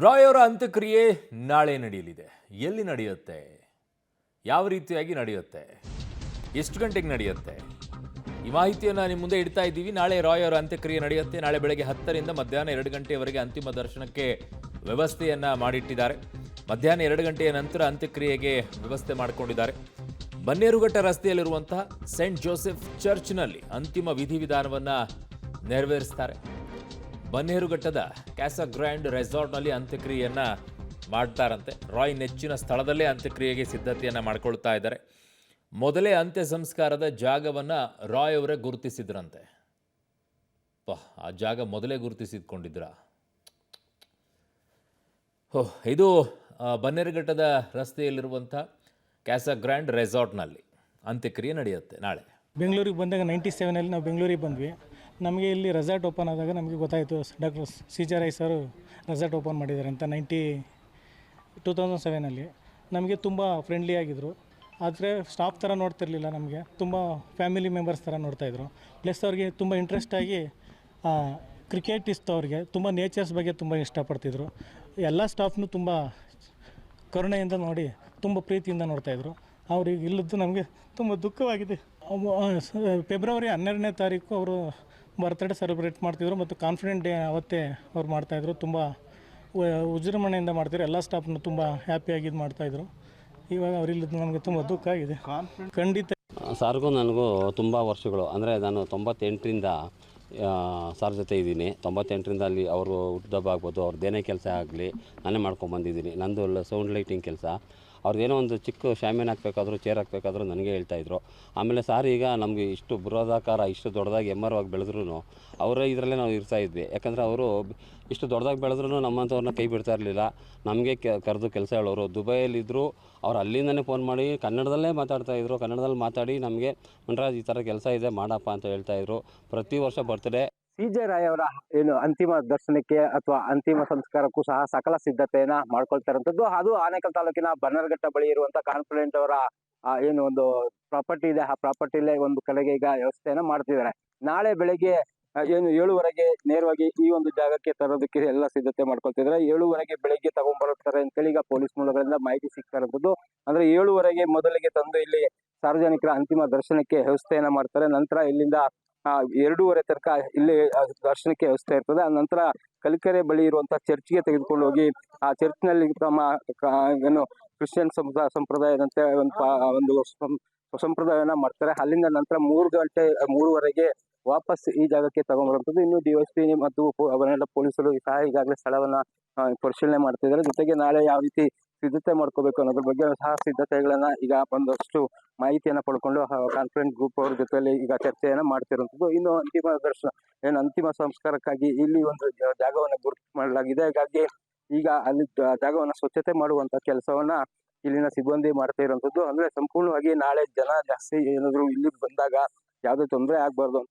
ರಾಯ್ ಅವರ ಅಂತ್ಯಕ್ರಿಯೆ ನಾಳೆ ನಡೆಯಲಿದೆ. ಎಲ್ಲಿ ನಡೆಯುತ್ತೆ, ಯಾವ ರೀತಿಯಾಗಿ ನಡೆಯುತ್ತೆ, ಎಷ್ಟು ಗಂಟೆಗೆ ನಡೆಯುತ್ತೆ, ಈ ಮಾಹಿತಿಯನ್ನು ನಿಮ್ಮ ಮುಂದೆ ಇಡ್ತಾ ಇದ್ದೀವಿ. ನಾಳೆ ರಾಯ್ ಅವರ ಅಂತ್ಯಕ್ರಿಯೆ ನಡೆಯುತ್ತೆ. ನಾಳೆ ಬೆಳಗ್ಗೆ 10ರಿಂದ ಮಧ್ಯಾಹ್ನ 2 ಗಂಟೆಯವರೆಗೆ ಅಂತಿಮ ದರ್ಶನಕ್ಕೆ ವ್ಯವಸ್ಥೆಯನ್ನ ಮಾಡಿಟ್ಟಿದ್ದಾರೆ. ಮಧ್ಯಾಹ್ನ 2 ಗಂಟೆಯ ನಂತರ ಅಂತ್ಯಕ್ರಿಯೆಗೆ ವ್ಯವಸ್ಥೆ ಮಾಡಿಕೊಂಡಿದ್ದಾರೆ. ಬನ್ನೇರುಘಟ್ಟ ರಸ್ತೆಯಲ್ಲಿರುವಂತಹ ಸೆಂಟ್ ಜೋಸೆಫ್ ಚರ್ಚ್ನಲ್ಲಿ ಅಂತಿಮ ವಿಧಿವಿಧಾನವನ್ನು ನೆರವೇರಿಸ್ತಾರೆ. ಬನ್ನೇರುಘಟ್ಟದ ಕ್ಯಾಸಾ ಗ್ರ್ಯಾಂಡ್ ರೆಸಾರ್ಟ್ನಲ್ಲಿ ಅಂತ್ಯಕ್ರಿಯೆಯನ್ನು ಮಾಡ್ತಾರಂತೆ. ರಾಯ್ ನೆಚ್ಚಿನ ಸ್ಥಳದಲ್ಲೇ ಅಂತ್ಯಕ್ರಿಯೆಗೆ ಸಿದ್ಧತೆಯನ್ನು ಮಾಡ್ಕೊಳ್ತಾ ಇದ್ದಾರೆ. ಮೊದಲೇ ಅಂತ್ಯ ಸಂಸ್ಕಾರದ ಜಾಗವನ್ನು ರಾಯ್ ಅವರೇ ಗುರುತಿಸಿದ್ರಂತೆ. ಆ ಜಾಗ ಮೊದಲೇ ಗುರುತಿಸಿದ್ಕೊಂಡಿದ್ರ. ಇದು ಬನ್ನೇರುಘಟ್ಟದ ರಸ್ತೆಯಲ್ಲಿರುವಂಥ ಕ್ಯಾಸಾ ಗ್ರ್ಯಾಂಡ್ ರೆಸಾರ್ಟ್ನಲ್ಲಿ ಅಂತ್ಯಕ್ರಿಯೆ ನಡೆಯುತ್ತೆ ನಾಳೆ. ಬೆಂಗಳೂರಿಗೆ ಬಂದಾಗ 97ನಲ್ಲಿ ನಾವು ಬೆಂಗಳೂರಿಗೆ ಬಂದ್ವಿ. ನಮಗೆ ಇಲ್ಲಿ ರೆಸಾರ್ಟ್ ಓಪನ್ ಆದಾಗ ನಮಗೆ ಗೊತ್ತಾಯಿತು doctor CJ Roy sir resort open ಮಾಡಿದ್ದಾರೆ ಅಂತ 2007ನಲ್ಲಿ. ನಮಗೆ ತುಂಬ ಫ್ರೆಂಡ್ಲಿ ಆಗಿದ್ದರು. ಆದರೆ ಸ್ಟಾಫ್ ಥರ ನೋಡ್ತಿರಲಿಲ್ಲ, ನಮಗೆ ತುಂಬ ಫ್ಯಾಮಿಲಿ ಮೆಂಬರ್ಸ್ ಥರ ನೋಡ್ತಾಯಿದ್ರು. ಪ್ಲಸ್ ಅವ್ರಿಗೆ ತುಂಬ ಇಂಟ್ರೆಸ್ಟ್ ಆಗಿ ಕ್ರಿಕೆಟ್ ಇತ್ತು. ಅವ್ರಿಗೆ ತುಂಬ ನೇಚರ್ಸ್ ಬಗ್ಗೆ ತುಂಬ ಇಷ್ಟಪಡ್ತಿದ್ರು. ಎಲ್ಲ ಸ್ಟಾಫ್ನು ತುಂಬ ಕರುಣೆಯಿಂದ ನೋಡಿ ತುಂಬ ಪ್ರೀತಿಯಿಂದ ನೋಡ್ತಾಯಿದ್ರು. ಅವ್ರಿಗೆ ಇಲ್ಲದ್ದು ನಮಗೆ ತುಂಬ ದುಃಖವಾಗಿದೆ. ಫೆಬ್ರವರಿ 12ನೇ ತಾರೀಕು ಅವರು ಬರ್ತ್ಡೇ ಸೆಲೆಬ್ರೇಟ್ ಮಾಡ್ತಿದ್ರು ಮತ್ತು ಕಾನ್ಫಿಡೆಂಟ್ ಡೇ ಅವತ್ತೇ ಅವ್ರು ಮಾಡ್ತಾಯಿದ್ರು. ತುಂಬ ವಿಜೃಂಭಣೆಯಿಂದ ಮಾಡ್ತಿದ್ರು. ಎಲ್ಲ ಸ್ಟಾಫ್ನು ತುಂಬ ಹ್ಯಾಪಿಯಾಗಿ ಮಾಡ್ತಾಯಿದ್ರು. ಇವಾಗ ಅವರಿಲ್ಲದ್ದು ನಮಗೆ ತುಂಬ ದುಃಖ ಆಗಿದೆ. ಖಂಡಿತ ಸಾರ್ಗೂ ನನಗೂ ತುಂಬ ವರ್ಷಗಳು, ಅಂದರೆ ನಾನು 98ರಿಂದ ಸಾರ್ ಜೊತೆ ಇದ್ದೀನಿ. 98ರಿಂದ ಅಲ್ಲಿ ಅವರು ಹುಟ್ಟುಹಬ್ಬ ಆಗ್ಬೋದು, ಅವ್ರದ್ದೇನೇ ಕೆಲಸ ಆಗಲಿ ನಾನೇ ಮಾಡ್ಕೊಂಬಂದಿದ್ದೀನಿ. ನಂದು ಸೌಂಡ್ ಲೈಟಿಂಗ್ ಕೆಲಸ. ಅವ್ರದ್ದೇನೋ ಒಂದು ಚಿಕ್ಕ ಶಾಮಿಯಾನ ಹಾಕಬೇಕಾದ್ರೂ ಚೇರ್ ಹಾಕಬೇಕಾದ್ರೂ ನನಗೆ ಹೇಳ್ತಾಯಿದ್ರು. ಆಮೇಲೆ ಸಾರ್ ಈಗ ನಮಗೆ ಇಷ್ಟು ಬೃಹದಾಕಾರ ಇಷ್ಟು ದೊಡ್ಡದಾಗಿ ಎಮ್ಮರವಾಗಿ ಬೆಳೆದ್ರೂ ಅವರೇ ಇದರಲ್ಲೇ ನಾವು ಇರ್ತಾಯಿದ್ವಿ. ಯಾಕಂದರೆ ಅವರು ಇಷ್ಟು ದೊಡ್ಡದಾಗಿ ಬೆಳೆದ್ರೂ ನಮ್ಮಂಥವ್ರನ್ನ ಕೈ ಬಿಡ್ತಾ ಇರಲಿಲ್ಲ. ನಮಗೆ ಕರೆದು ಕೆಲಸ ಹೇಳೋರು. ದುಬೈಯಲ್ಲಿದ್ದರು, ಅವ್ರು ಅಲ್ಲಿಂದನೇ ಫೋನ್ ಮಾಡಿ ಕನ್ನಡದಲ್ಲೇ ಮಾತಾಡ್ತಾಯಿದ್ರು. ಕನ್ನಡದಲ್ಲಿ ಮಾತಾಡಿ ನಮಗೆ ಮನ್ರಾಜ್ ಈ ಥರ ಕೆಲಸ ಇದೆ ಮಾಡಪ್ಪ ಅಂತ ಹೇಳ್ತಾಯಿದ್ರು. ಪ್ರತಿ ವರ್ಷ ಬರ್ತ್ಡೇ CJ ರಾಯ್ ಅವರ ಏನು ಅಂತಿಮ ದರ್ಶನಕ್ಕೆ ಅಥವಾ ಅಂತಿಮ ಸಂಸ್ಕಾರಕ್ಕೂ ಸಹ ಸಕಲ ಸಿದ್ಧತೆಯನ್ನ ಮಾಡ್ಕೊಳ್ತಾ ಇರುವಂತದ್ದು. ಅದು ಆನೇಕಲ್ ತಾಲೂಕಿನ ಬನ್ನರ್ಘಟ್ಟ ಬಳಿ ಇರುವಂತ ಕಾನ್ಫಿಡೆಂಟ್ ಅವರ ಏನು ಒಂದು ಪ್ರಾಪರ್ಟಿ ಇದೆ, ಆ ಪ್ರಾಪರ್ಟಿಲೇ ಒಂದು ಕಡೆಗೆ ಈಗ ವ್ಯವಸ್ಥೆಯನ್ನ ಮಾಡ್ತಿದ್ದಾರೆ. ನಾಳೆ ಬೆಳಗ್ಗೆ ಏನು 7:30ಗೆ ನೇರವಾಗಿ ಈ ಒಂದು ಜಾಗಕ್ಕೆ ತರೋದಕ್ಕೆ ಎಲ್ಲ ಸಿದ್ಧತೆ ಮಾಡ್ಕೊಳ್ತಿದ್ದಾರೆ. 7:30ಗೆ ಬೆಳಗ್ಗೆ ತಗೊಂಡ್ಬರುತ್ತಾರೆ ಅಂತೇಳಿ ಈಗ ಪೊಲೀಸ್ ಮೂಲಗಳಿಂದ ಮಾಹಿತಿ ಸಿಗ್ತಾ ಇರುವಂತದ್ದು. ಅಂದ್ರೆ 7:30ಗೆ ಮೊದಲಿಗೆ ತಂದು ಇಲ್ಲಿ ಸಾರ್ವಜನಿಕರ ಅಂತಿಮ ದರ್ಶನಕ್ಕೆ ವ್ಯವಸ್ಥೆಯನ್ನ ಮಾಡ್ತಾರೆ. ನಂತರ ಇಲ್ಲಿಂದ 2:30 ತನಕ ಇಲ್ಲಿ ದರ್ಶನಕ್ಕೆ ವ್ಯವಸ್ಥೆ ಇರ್ತದೆ. ಆ ನಂತರ ಕಲಿಕೆರೆ ಬಳಿ ಇರುವಂತಹ ಚರ್ಚ್ಗೆ ತೆಗೆದುಕೊಂಡು ಹೋಗಿ ಆ ಚರ್ಚ್ನಲ್ಲಿ ತಮ್ಮ ಏನು ಕ್ರಿಶ್ಚಿಯನ್ ಸಂಪ್ರದಾಯದಂತೆ ಒಂದು ಸಂಪ್ರದಾಯವನ್ನ ಮಾಡ್ತಾರೆ. ಅಲ್ಲಿಂದ ನಂತರ 3:30ಗೆ ವಾಪಸ್ ಈ ಜಾಗಕ್ಕೆ ತಗೊಂಡ್ಬರುವಂಥದ್ದು. ಇನ್ನು DSP ಮತ್ತು ಅವರೆಲ್ಲ ಪೊಲೀಸರು ಸಹ ಈಗಾಗಲೇ ಸ್ಥಳವನ್ನ ಪರಿಶೀಲನೆ ಮಾಡ್ತಿದ್ದಾರೆ. ಜೊತೆಗೆ ನಾಳೆ ಯಾವ ರೀತಿ ಸಿದ್ಧತೆ ಮಾಡ್ಕೋಬೇಕು ಅನ್ನೋದ್ರ ಬಗ್ಗೆ ಸಹ ಸಿದ್ಧತೆಗಳನ್ನ ಈಗ ಒಂದಷ್ಟು ಮಾಹಿತಿಯನ್ನ ಪಡ್ಕೊಂಡು ಕಾನ್ಫಿಡೆಂಟ್ ಗ್ರೂಪ್ ಅವ್ರ ಜೊತೆಯಲ್ಲಿ ಈಗ ಚರ್ಚೆಯನ್ನ ಮಾಡ್ತಿರುವಂಥದ್ದು. ಇನ್ನು ಅಂತಿಮ ದರ್ಶನ ಏನು ಅಂತಿಮ ಸಂಸ್ಕಾರಕ್ಕಾಗಿ ಇಲ್ಲಿ ಒಂದು ಜಾಗವನ್ನ ಗುರುತು ಮಾಡಲಾಗಿದೆ. ಹಾಗಾಗಿ ಈಗ ಅಲ್ಲಿ ಜಾಗವನ್ನ ಸ್ವಚ್ಛತೆ ಮಾಡುವಂತ ಕೆಲಸವನ್ನ ಇಲ್ಲಿನ ಸಿಬ್ಬಂದಿ ಮಾಡ್ತಾ ಇರುವಂತದ್ದು. ಅಂದ್ರೆ ಸಂಪೂರ್ಣವಾಗಿ ನಾಳೆ ಜನ ಜಾಸ್ತಿ ಏನಾದ್ರು ಇಲ್ಲಿ ಬಂದಾಗ ಯಾವುದೇ ತೊಂದರೆ ಆಗ್ಬಾರ್ದು